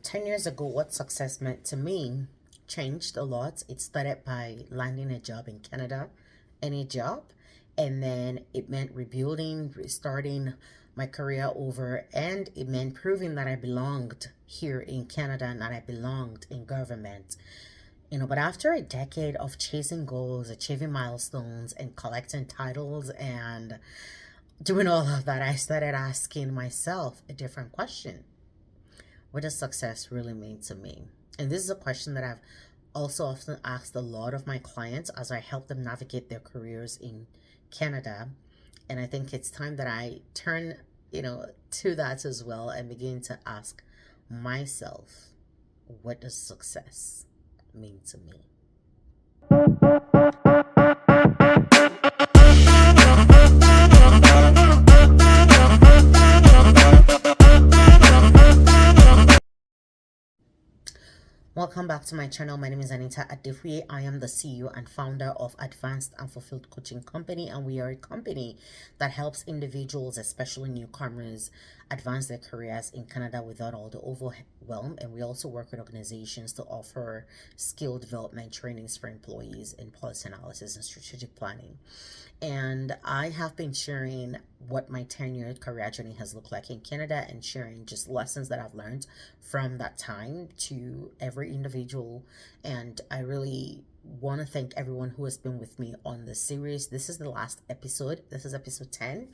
10 years ago, what success meant to me changed a lot. It started by landing a job in Canada, any job, and then it meant rebuilding, restarting my career over, and it meant proving that I belonged here in Canada and that I belonged in government. But after a decade of chasing goals, achieving milestones, and collecting titles and doing all of that, I started asking myself a different question. What does success really mean to me? And this is a question that I've also often asked a lot of my clients as I help them navigate their careers in Canada. And I think it's time that I turn, to that as well and begin to ask myself, what does success mean to me? Welcome back to my channel. My name is Anita Adefuye. I am the CEO and founder of Advanced and Fulfilled Coaching Company, and we are a company that helps individuals, especially newcomers, advance their careers in Canada without all the overwhelm. And we also work with organizations to offer skill development trainings for employees in policy analysis and strategic planning. And I have been sharing what my 10-year career journey has looked like in Canada and sharing just lessons that I've learned from that time to every individual. And I really want to thank everyone who has been with me on this series. This is the last episode. This is episode 10.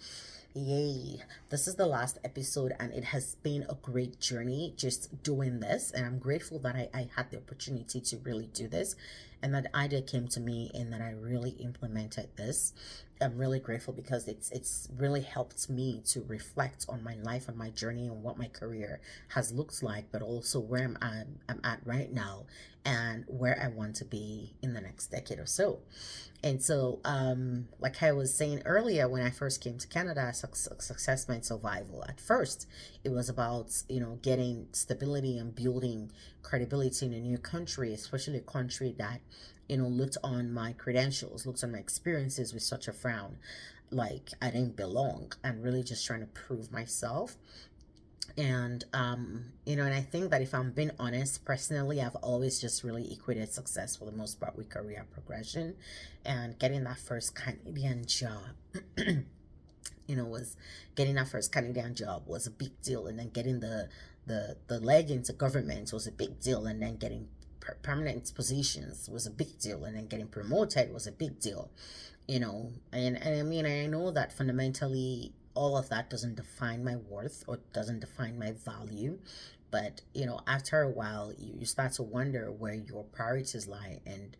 Yay. This is the last episode, and it has been a great journey just doing this. And I'm grateful that I had the opportunity to really do this and that idea came to me and that I really implemented this. I'm really grateful because it's really helped me to reflect on my life and my journey and what my career has looked like, but also where I'm at right now and where I want to be in the next decade or so. And so, like I was saying earlier, when I first came to Canada, success meant survival. At first, it was about, getting stability and building credibility in a new country, especially a country that, looked on my credentials, looked on my experiences with such a frown, like I didn't belong, and really just trying to prove myself. And I think that if I'm being honest, personally, I've always just really equated success for the most part with career progression and getting that first Canadian job. Was getting that first Canadian job was a big deal, and then getting the leg into government was a big deal, and then getting permanent positions was a big deal, and then getting promoted was a big deal. And I mean, I know that fundamentally all of that doesn't define my worth or doesn't define my value, but after a while you start to wonder where your priorities lie and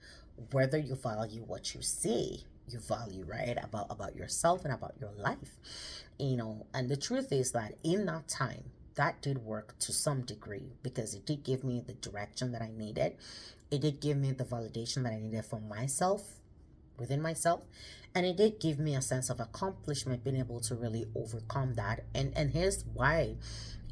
whether you value what you say you value, right, about yourself and about your life. And the truth is that in that time that did work to some degree because it did give me the direction that I needed. It did give me the validation that I needed for myself, within myself, and it did give me a sense of accomplishment, being able to really overcome that. And here's why.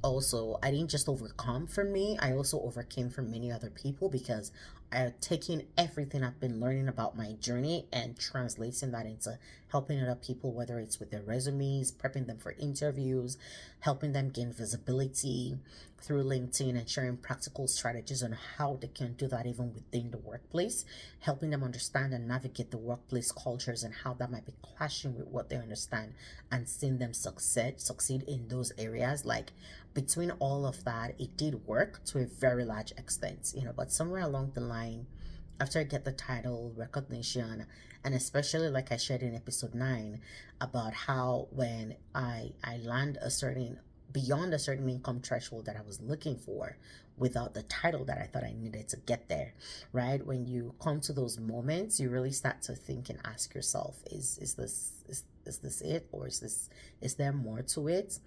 Also, I didn't just overcome for me, I also overcame for many other people because I had taken everything I've been learning about my journey and translating that into helping other people, whether it's with their resumes, prepping them for interviews, helping them gain visibility through LinkedIn, and sharing practical strategies on how they can do that even within the workplace, helping them understand and navigate the workplace cultures and how that might be clashing with what they understand, and seeing them succeed in those areas. Like, between all of that, it did work to a very large extent, but somewhere along the line, after I get the title, recognition, and especially like I shared in episode 9 about how when I land a certain beyond a certain income threshold that I was looking for without the title that I thought I needed to get there, right? When you come to those moments, you really start to think and ask yourself, is this it, or is there more to it?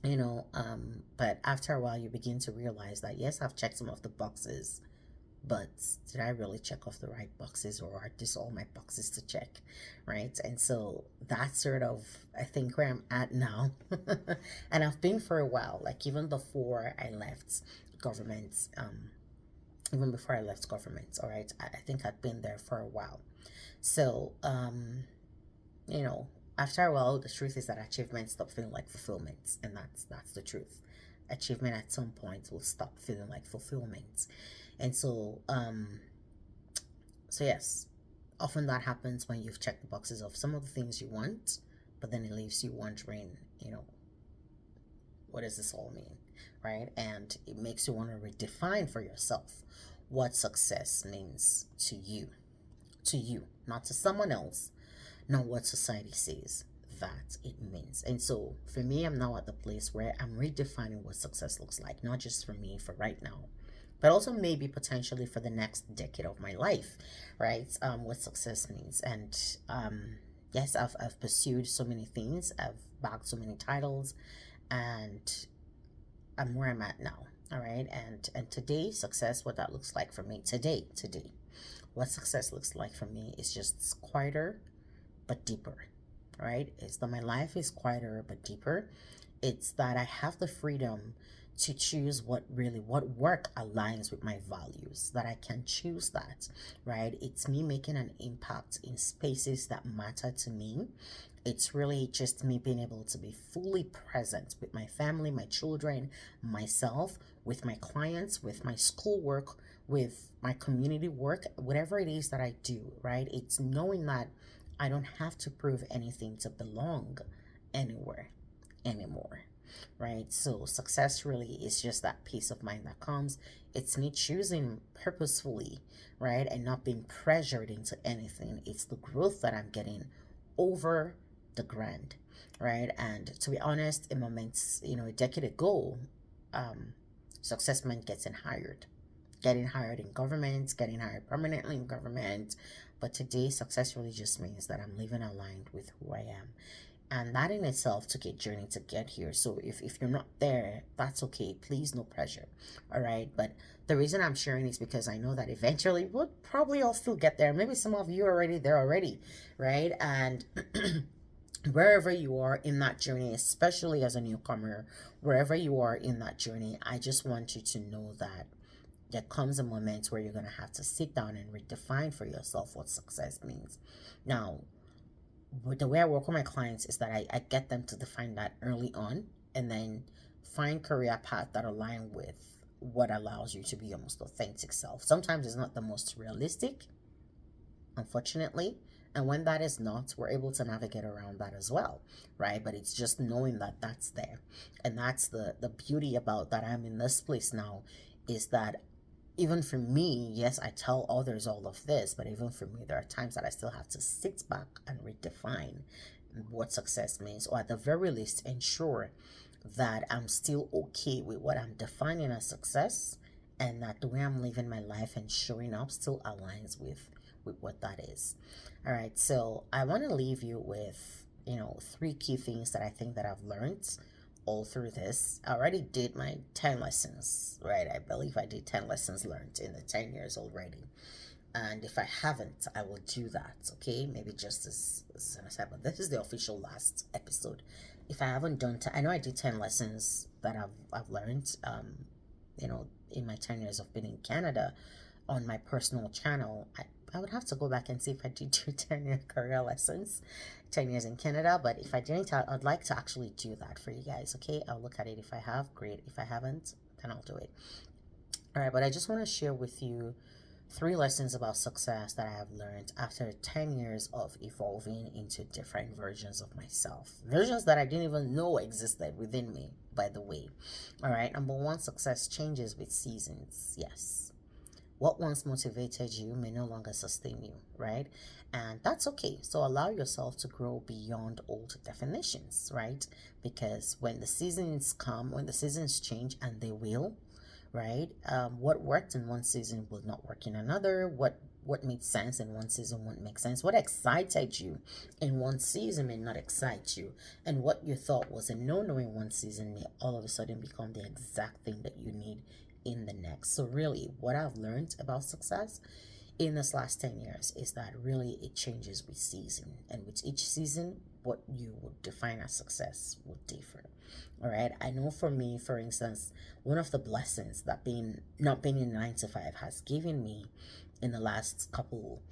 But after a while you begin to realize that yes, I've checked some of the boxes, but did I really check off the right boxes, or are these all my boxes to check, right? And so that's sort of, I think, where I'm at now. And I've been for a while, like even before I left government, all right, I think I'd been there for a while. So you know after a while, the truth is that achievement stopped feeling like fulfillment, and that's the truth. achievement at some point will stop feeling like fulfillment. And so yes, often that happens when you've checked the boxes of some of the things you want, but then it leaves you wondering, what does this all mean, right? And it makes you want to redefine for yourself what success means to you, not to someone else, not what society says that it means. And so for me, I'm now at the place where I'm redefining what success looks like, not just for me for right now, but also maybe potentially for the next decade of my life, right? What success means. And yes, I've pursued so many things, I've bagged so many titles, and I'm where I'm at now. All right. And today, success, what that looks like for me today, what success looks like for me is just quieter but deeper, right? It's that my life is quieter but deeper. It's that I have the freedom to choose what work aligns with my values, that I can choose that, right? It's me making an impact in spaces that matter to me. It's really just me being able to be fully present with my family, my children, myself, with my clients, with my schoolwork, with my community work, whatever it is that I do, right? It's knowing that I don't have to prove anything to belong anywhere anymore, right? So success really is just that peace of mind that comes. It's me choosing purposefully, right? And not being pressured into anything. It's the growth that I'm getting over the grind, right? And to be honest, in moments, a decade ago, success meant getting hired in government, getting hired permanently in government. But today, success really just means that I'm living aligned with who I am. And that in itself took a journey to get here. So if you're not there, that's okay. Please, no pressure. All right. But the reason I'm sharing is because I know that eventually we'll probably all still get there. Maybe some of you are already there already. Right. And wherever you are in that journey, especially as a newcomer, wherever you are in that journey, I just want you to know that there comes a moment where you're going to have to sit down and redefine for yourself what success means. Now, the way I work with my clients is that I get them to define that early on, and then find career paths that align with what allows you to be your most authentic self. Sometimes it's not the most realistic, unfortunately. And when that is not, we're able to navigate around that as well, right? But it's just knowing that that's there. And that's the beauty about that I'm in this place now, is that even for me, yes, I tell others all of this, but even for me, there are times that I still have to sit back and redefine what success means, or at the very least, ensure that I'm still okay with what I'm defining as success, and that the way I'm living my life and showing up still aligns with what that is. All right, so I want to leave you with, 3 key things that I think that I've learned all through this. I already did my 10 lessons, right? I believe I did 10 lessons learned in the 10 years already. And if I haven't, I will do that, okay? Maybe just as an aside, but this is the official last episode. If I haven't done, I know I did 10 lessons that I've learned, in my 10 years of being in Canada on my personal channel. I would have to go back and see if I did do 10-year career lessons, 10 years in Canada. But if I didn't, I'd like to actually do that for you guys, okay? I'll look at it. If I have, great. If I haven't, then I'll do it. All right, but I just want to share with you 3 lessons about success that I have learned after 10 years of evolving into different versions of myself. Versions that I didn't even know existed within me, by the way. All right, number 1, success changes with seasons. Yes. What once motivated you may no longer sustain you, right? And that's okay. So allow yourself to grow beyond old definitions, right? Because when the seasons come, when the seasons change, and they will, right? What worked in one season will not work in another. What made sense in one season won't make sense. What excited you in one season may not excite you. And what you thought was a no-no in one season may all of a sudden become the exact thing that you need in the next. So really, what I've learned about success in this last 10 years is that really it changes with season. And with each season, what you would define as success would differ. All right. I know for me, for instance, one of the blessings that not being in 9 to 5 has given me in the last couple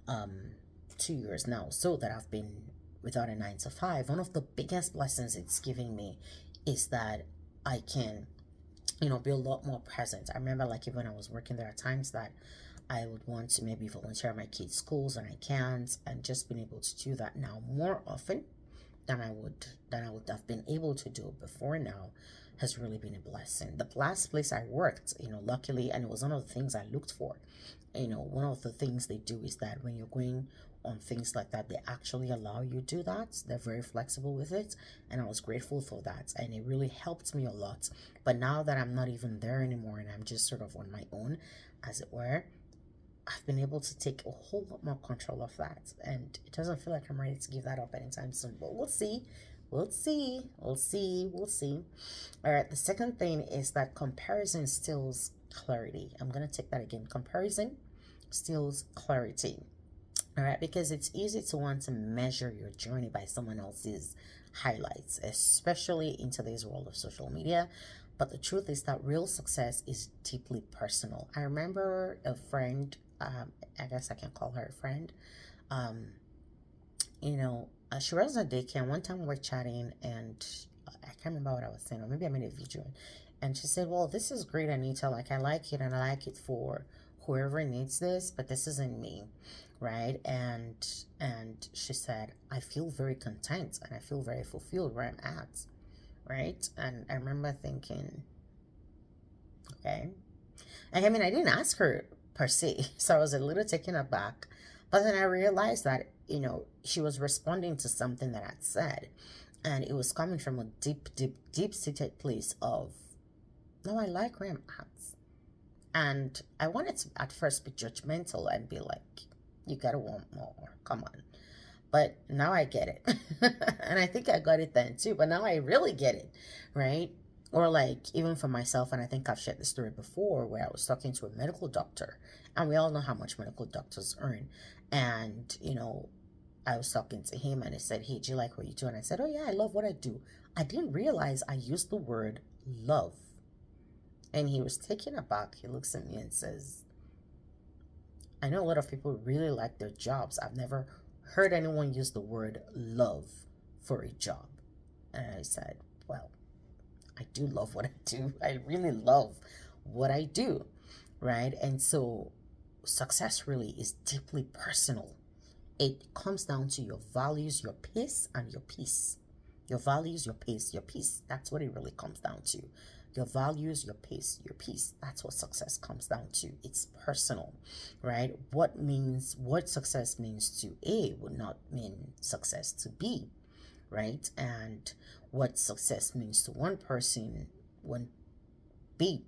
2 years now, so that I've been without a 9 to 5, one of the biggest blessings it's giving me is that I can be a lot more present. I remember, like, even when I was working, there are times that I would want to maybe volunteer at my kids' schools and I can't, and just being able to do that now more often than I would have been able to do before now has really been a blessing. The last place I worked, luckily, and it was one of the things I looked for. One of the things they do is that when you're going on things like that, they actually allow you to do that. They're very flexible with it, and I was grateful for that, and it really helped me a lot. But now that I'm not even there anymore and I'm just sort of on my own, as it were, I've been able to take a whole lot more control of that. And it doesn't feel like I'm ready to give that up anytime soon. But we'll see. We'll see. We'll see. We'll see. All right. The second thing is that comparison steals clarity. I'm going to take that again. Comparison steals clarity. All right. Because it's easy to want to measure your journey by someone else's highlights, especially in today's world of social media. But the truth is that real success is deeply personal. I remember a friend, I guess I can call her a friend. Um, she runs a daycare. One time we were chatting, and I can't remember what I was saying, or maybe I made a video. And she said, "Well, this is great, Anita. Like, I like it, and I like it for whoever needs this, but this isn't me." Right. And she said, "I feel very content and I feel very fulfilled where I'm at." Right. And I remember thinking, okay. And I mean, I didn't ask her per se, so I was a little taken aback. But then I realized that, she was responding to something that I'd said. And it was coming from a deep, deep, deep seated place of, no, I like where I'm at. And I wanted to at first be judgmental and be like, you gotta want more. Come on. But now I get it. And I think I got it then too, but now I really get it, right? Or like even for myself, and I think I've shared this story before, where I was talking to a medical doctor, and we all know how much medical doctors earn. And, I was talking to him and he said, "Hey, do you like what you do?" And I said, "Oh yeah, I love what I do." I didn't realize I used the word love. And he was taken aback. He looks at me and says, "I know a lot of people really like their jobs. I've never heard anyone use the word love for a job." And I said, "Well, I do love what I do. I really love what I do." Right. And so success really is deeply personal. It comes down to your values, your pace, and your peace. Your values, your pace, your peace. That's what it really comes down to. Your values, your pace, your peace. That's what success comes down to. It's personal, right? What success means to A would not mean success to B, right? And what success means to one person wouldn't be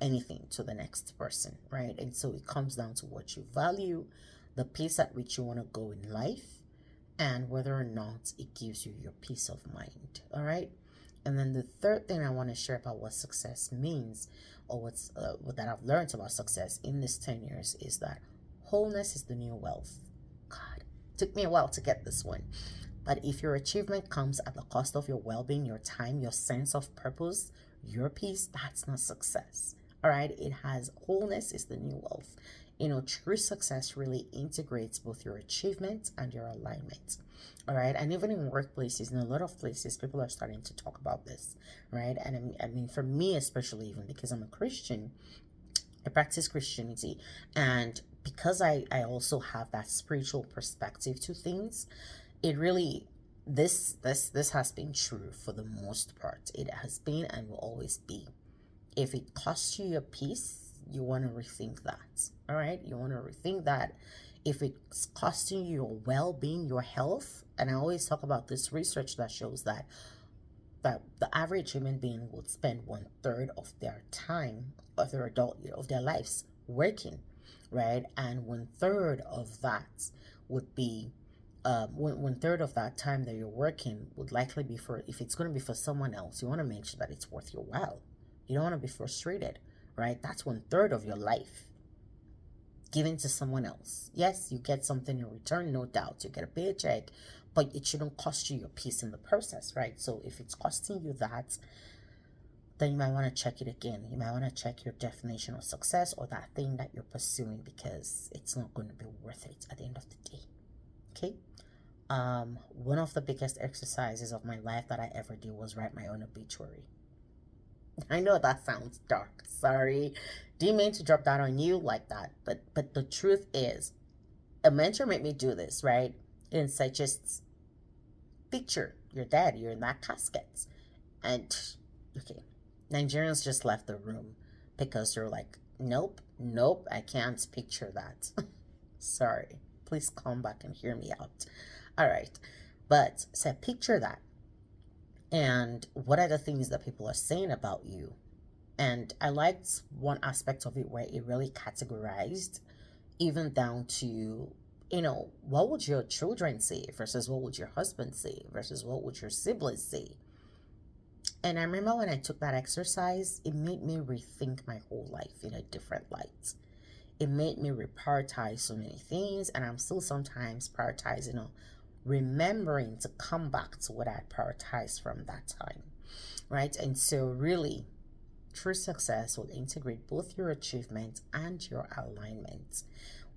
anything to the next person, right? And so it comes down to what you value, the pace at which you want to go in life, and whether or not it gives you your peace of mind. All right. And then the third thing I want to share about what success means, or what that I've learned about success in this 10 years, is that wholeness is the new wealth. God, it took me a while to get this one. But if your achievement comes at the cost of your well-being, your time, your sense of purpose, your peace, that's not success. All right. It has wholeness is the new wealth. True success really integrates both your achievement and your alignment. All right. And even in workplaces, in a lot of places, people are starting to talk about this, right? And I mean, for me, especially, even because I'm a Christian, I practice Christianity. And because I also have that spiritual perspective to things, it really, this has been true for the most part. It has been and will always be. If it costs you your peace, you want to rethink that. All right. You want to rethink that. If it's costing you your well-being, your health, and I always talk about this research that shows that the average human being would spend 1/3 of their time of their of their lives working, right? And 1/3 of that would be 1/3 of that time that you're working would likely be for, if it's going to be for someone else, you want to make sure that it's worth your while. You don't want to be frustrated, right? That's 1/3 of your life given to someone else. Yes, you get something in return, no doubt. You get a paycheck, but it shouldn't cost you your peace in the process, right? So if it's costing you that, then you might want to check it again. You might want to check your definition of success or that thing that you're pursuing, because it's not going to be worth it at the end of the day. Okay? One of the biggest exercises of my life that I ever did was write my own obituary. I know that sounds dark. Sorry. Didn't mean to drop that on you like that. But the truth is, a mentor made me do this, right? And say, just picture you're dead, you're in that casket. And okay, Nigerians just left the room because they're like, nope, nope, I can't picture that. Sorry. Please come back and hear me out. All right. But so picture that. And what are the things that people are saying about you? And I liked one aspect of it where it really categorized, even down to, what would your children say versus what would your husband say versus what would your siblings say. And I remember when I took that exercise, it made me rethink my whole life in a different light. It made me reprioritize so many things, and I'm still sometimes prioritizing, remembering to come back to what I prioritized from that time, right? And so really, true success will integrate both your achievements and your alignment.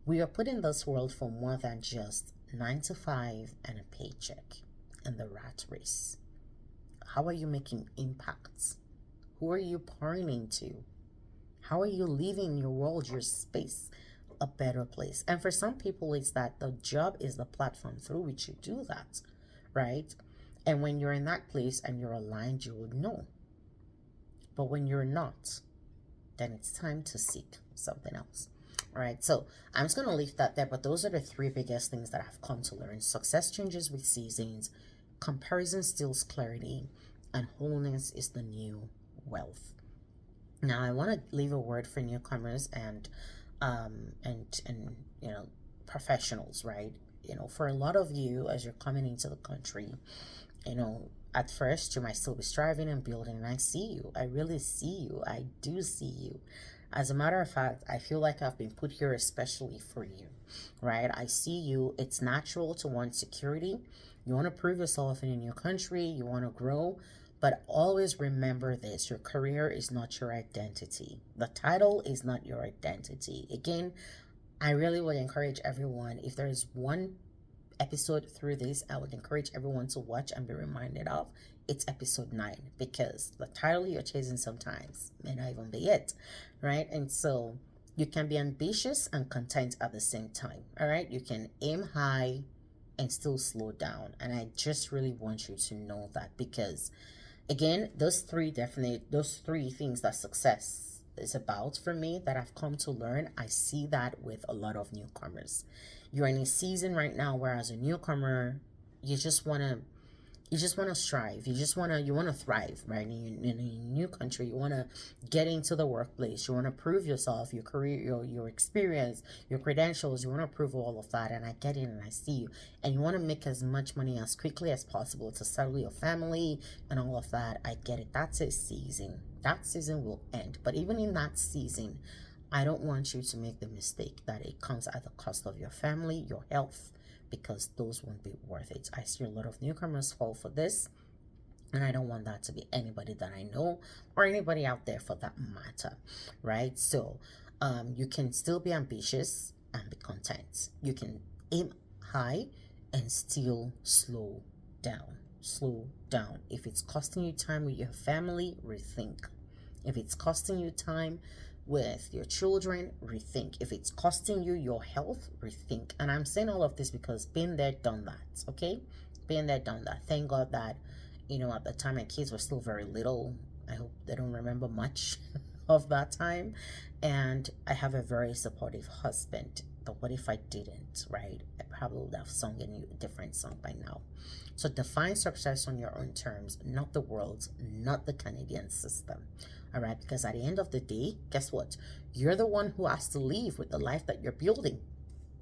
We are put in this world for more than just 9 to 5 and a paycheck in the rat race. How are you making impacts? Who are you pouring into? How are you leaving your world, your space, a better place? And for some people, it's that the job is the platform through which you do that, right? And when you're in that place and you're aligned, you will know. But when you're not, then it's time to seek something else. All right, so I'm just going to leave that there, but those are the three biggest things that I've come to learn. Success changes with seasons, comparison steals clarity, and wholeness is the new wealth. Now, I want to leave a word for newcomers and professionals, right? For a lot of you, as you're coming into the country, at first you might still be striving and building, and I see you. I really see you. I do see you. As a matter of fact, I feel like I've been put here especially for you, right? I see you. It's natural to want security. You want to prove yourself in a new country. You want to grow. But always remember this, your career is not your identity. The title is not your identity. Again, I really would encourage everyone, if there is one episode through this, I would encourage everyone to watch and be reminded of. It's episode 9, because the title you're chasing sometimes may not even be it, right? And so you can be ambitious and content at the same time, all right? You can aim high and still slow down. And I just really want you to know that, because again, those three things that success is about for me that I've come to learn, I see that with a lot of newcomers. You're in a season right now where, as a newcomer, you just want to strive. You want to thrive, right? In a new country, you want to get into the workplace. You want to prove yourself, your career, your experience, your credentials. You want to prove all of that. And I get it and I see you. And you want to make as much money as quickly as possible to settle your family and all of that. I get it. That's a season. That season will end. But even in that season, I don't want you to make the mistake that it comes at the cost of your family, your health, because those won't be worth it. I see a lot of newcomers fall for this, and I don't want that to be anybody that I know or anybody out there for that matter, right? So you can still be ambitious and be content. You can aim high and still slow down. Slow down. If it's costing you time with your family, rethink. If it's costing you time with your children, rethink. If it's costing you your health, rethink. And I'm saying all of this because been there, done that, okay? Been there, done that. Thank God that, at the time my kids were still very little. I hope they don't remember much of that time. And I have a very supportive husband. But what if I didn't, right? I probably would have sung a different song by now. So define success on your own terms, not the world's, not the Canadian system. All right, because at the end of the day, guess what? You're the one who has to leave with the life that you're building,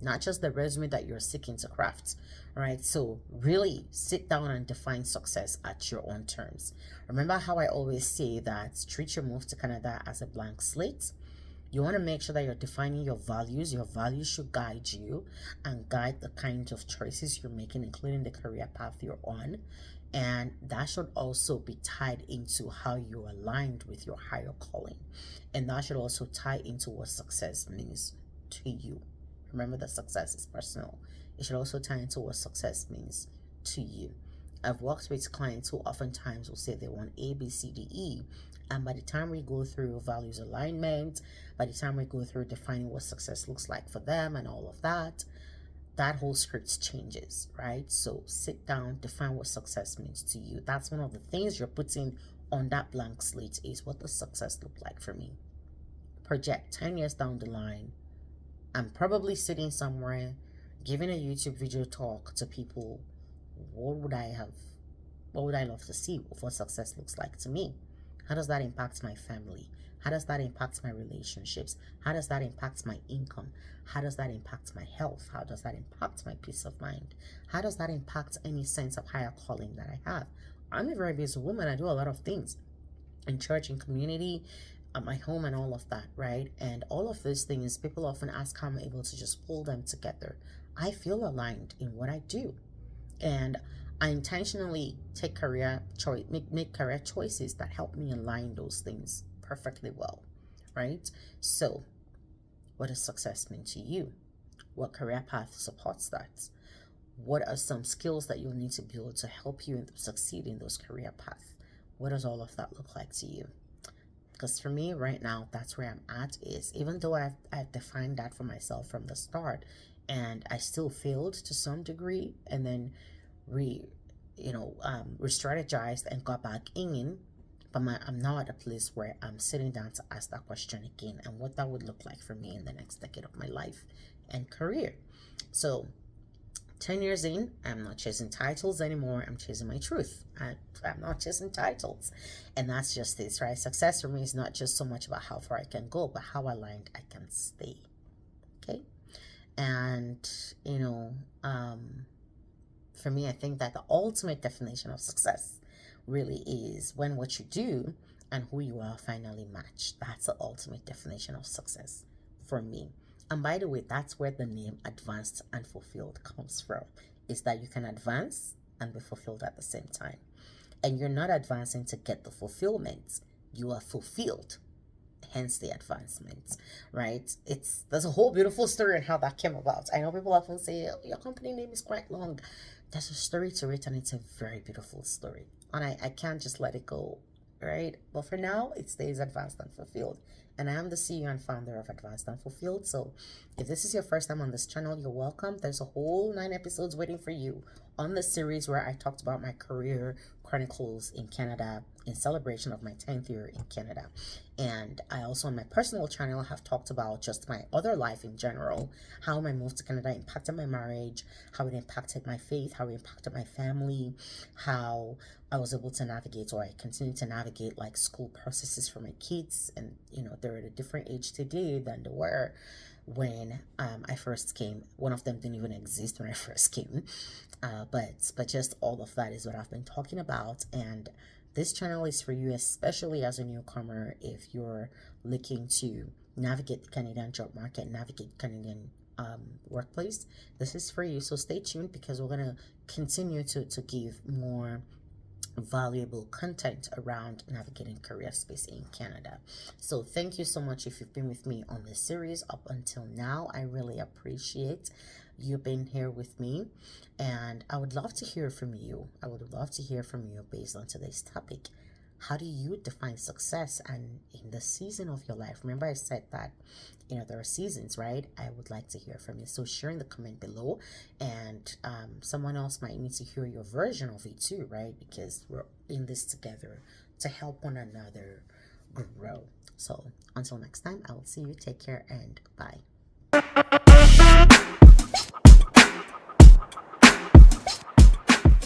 not just the resume that you're seeking to craft. All right, so really sit down and define success at your own terms. Remember how I always say that treat your move to Canada as a blank slate. You want to make sure that you're defining your values. Your values should guide you and guide the kinds of choices you're making, including the career path you're on. And that should also be tied into how you're aligned with your higher calling. And that should also tie into what success means to you. Remember that success is personal. It should also tie into what success means to you. I've worked with clients who oftentimes will say they want A, B, C, D, E. And by the time we go through values alignment, by the time we go through defining what success looks like for them and all of that, that whole script changes, right? So sit down, define what success means to you. That's one of the things you're putting on that blank slate is, what does success look like for me? Project 10 years down the line. I'm probably sitting somewhere giving a YouTube video talk to people. What would I love to see of what success looks like to me? How does that impact my family? How does that impact my relationships? How does that impact my income? How does that impact my health? How does that impact my peace of mind? How does that impact any sense of higher calling that I have? I'm a very busy woman. I do a lot of things in church and community, at my home and all of that, right? And all of those things, people often ask how I'm able to just pull them together. I feel aligned in what I do. And I intentionally take make career choices that help me align those things perfectly well, right? So, what does success mean to you? What career path supports that? What are some skills that you'll need to build to help you succeed in those career paths? What does all of that look like to you? Because for me right now, that's where I'm at, is even though I've defined that for myself from the start, and I still failed to some degree, and then re-strategized and got back in, but I'm now at a place where I'm sitting down to ask that question again, and what that would look like for me in the next decade of my life and career. So 10 years in, I'm not chasing titles anymore. I'm chasing my truth. I'm not chasing titles. And that's just this, right? Success for me is not just so much about how far I can go, but how aligned I can stay. Okay? And, for me, I think that the ultimate definition of success really is when what you do and who you are finally match. That's the ultimate definition of success for me. And by the way, that's where the name Advanced and Fulfilled comes from, is that you can advance and be fulfilled at the same time. And you're not advancing to get the fulfillment. You are fulfilled, hence the advancement, right? There's a whole beautiful story on how that came about. I know people often say, oh, your company name is quite long. There's a story to it, and it's a very beautiful story. And I can't just let it go, right? But for now, it stays Advanced and Fulfilled. And I am the CEO and founder of Advanced and Fulfilled. So if this is your first time on this channel, you're welcome. There's a whole 9 episodes waiting for you on this series where I talked about my career chronicles in Canada in celebration of my 10th year in Canada. And I also on my personal channel have talked about just my other life in general, how my move to Canada impacted my marriage, how it impacted my faith, how it impacted my family, how I was able to navigate, or I continue to navigate, like school processes for my kids. And they're at a different age today than they were when I first came. One of them didn't even exist when I first came, but just all of that is what I've been talking about. And this channel is for you, especially as a newcomer. If you're looking to navigate the Canadian job market, navigate Canadian workplace, this is for you. So stay tuned, because we're going to continue to give more valuable content around navigating career space in Canada. So thank you so much if you've been with me on this series up until now. I really appreciate you being here with me, and I would love to hear from you. I would love to hear from you based on today's topic. How do you define success, and in the season of your life? Remember I said that there are seasons, right? I would like to hear from you. So share in the comment below, and someone else might need to hear your version of it too, right? Because we're in this together to help one another grow. So until next time, I will see you. Take care and bye.